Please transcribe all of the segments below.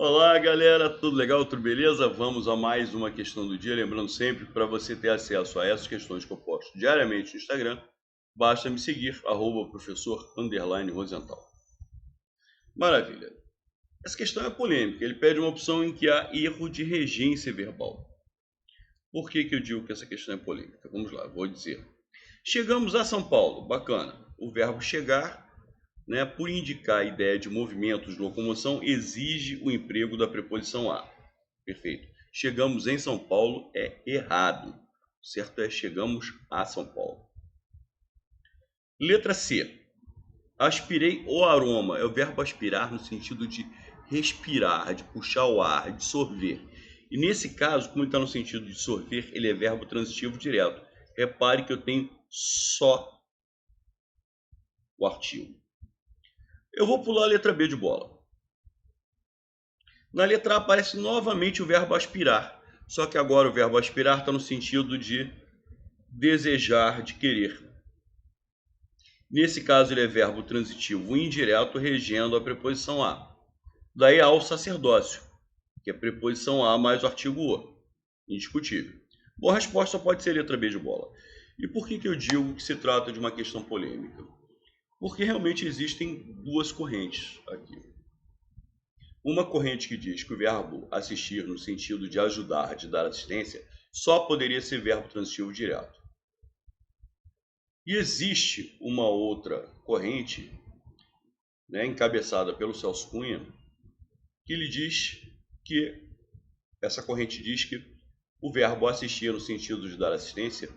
Olá, galera, tudo legal? Tudo beleza? Vamos a mais uma questão do dia. Lembrando sempre, para você ter acesso a essas questões que eu posto diariamente no Instagram, basta me seguir, @professor_Rosenthal. Maravilha. Essa questão é polêmica. Ele pede uma opção em que há erro de regência verbal. Por que eu digo que essa questão é polêmica? Vamos lá, vou dizer. Chegamos a São Paulo, bacana. O verbo chegar, né, por indicar a ideia de movimentos de locomoção, exige o emprego da preposição a. Perfeito. Chegamos em São Paulo é errado. O certo é chegamos a São Paulo. Letra C. Aspirei o aroma. É o verbo aspirar no sentido de respirar, de puxar o ar, de sorver. E nesse caso, como ele está no sentido de sorver, ele é verbo transitivo direto. Repare que eu tenho só o artigo. Eu vou pular a letra B de bola. Na letra A aparece novamente o verbo aspirar, só que agora o verbo aspirar está no sentido de desejar, de querer. Nesse caso ele é verbo transitivo indireto regendo a preposição a. Daí ao sacerdócio, que é preposição a mais o artigo o. Indiscutível. Bom, a resposta pode ser letra B de bola. E por que eu digo que se trata de uma questão polêmica? Porque realmente existem duas correntes aqui. Uma corrente que diz que o verbo assistir, no sentido de ajudar, de dar assistência, só poderia ser verbo transitivo direto. E existe uma outra corrente, né, encabeçada pelo Celso Cunha, que lhe diz que, essa corrente diz que o verbo assistir, no sentido de dar assistência,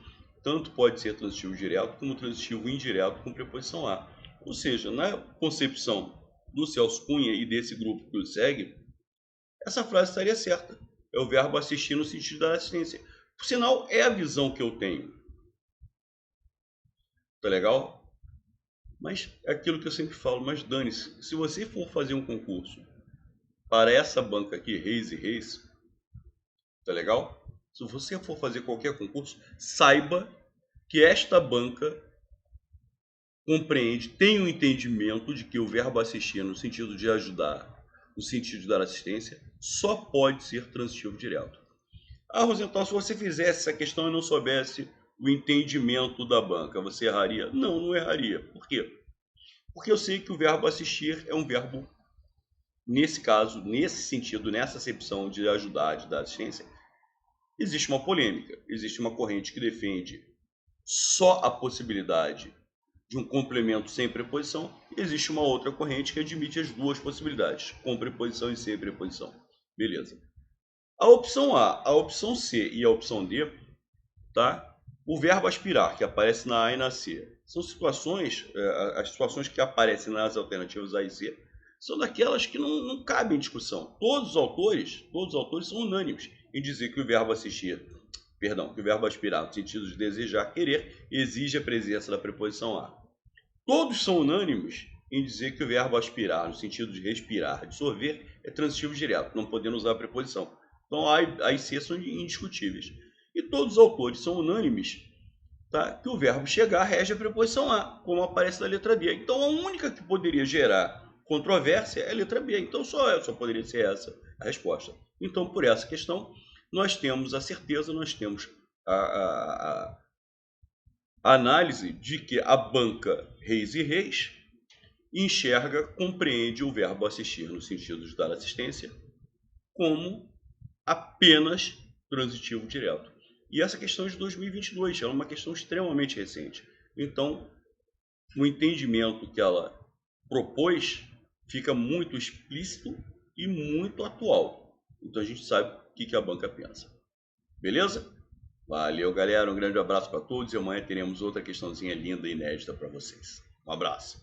tanto pode ser transitivo direto como transitivo indireto com preposição a. Ou seja, na concepção do Celso Cunha e desse grupo que o segue, essa frase estaria certa. É o verbo assistir no sentido da assistência. Por sinal, é a visão que eu tenho. Tá legal? Mas é aquilo que eu sempre falo, mas dane-se. Se você for fazer um concurso para essa banca aqui, Reis e Reis, tá legal? Se você for fazer qualquer concurso, saiba que esta banca compreende, tem um entendimento de que o verbo assistir, no sentido de ajudar, no sentido de dar assistência, só pode ser transitivo direto. Ah, Rosenthal, se você fizesse essa questão e não soubesse o entendimento da banca, você erraria? Não, não erraria. Por quê? Porque eu sei que o verbo assistir é um verbo, nesse caso, nesse sentido, nessa acepção de ajudar, de dar assistência, existe uma polêmica, existe uma corrente que defende só a possibilidade de um complemento sem preposição, existe uma outra corrente que admite as duas possibilidades, com preposição e sem preposição. Beleza. A opção A, a opção C e a opção D, tá? O verbo aspirar, que aparece na A e na C, são situações, as situações que aparecem nas alternativas A e C, são daquelas que não cabem em discussão. Todos os autores são unânimes em dizer que o verbo assistir, perdão, que o verbo aspirar, no sentido de desejar, querer, exige a presença da preposição a. Todos são unânimes em dizer que o verbo aspirar, no sentido de respirar, de sorver, é transitivo direto, não podendo usar a preposição. Então A e C são indiscutíveis. E todos os autores são unânimes, tá, que o verbo chegar rege a preposição a, como aparece na letra B. Então a única que poderia gerar controvérsia é a letra B. Então só poderia ser essa a resposta. Então, por essa questão, nós temos a certeza, nós temos a análise de que a banca Reis e Reis enxerga, compreende o verbo assistir no sentido de dar assistência como apenas transitivo direto. E essa questão é de 2022, ela é uma questão extremamente recente. Então, o entendimento que ela propôs fica muito explícito e muito atual. Então a gente sabe o que a banca pensa. Beleza? Valeu, galera. Um grande abraço para todos e amanhã teremos outra questãozinha linda e inédita para vocês. Um abraço.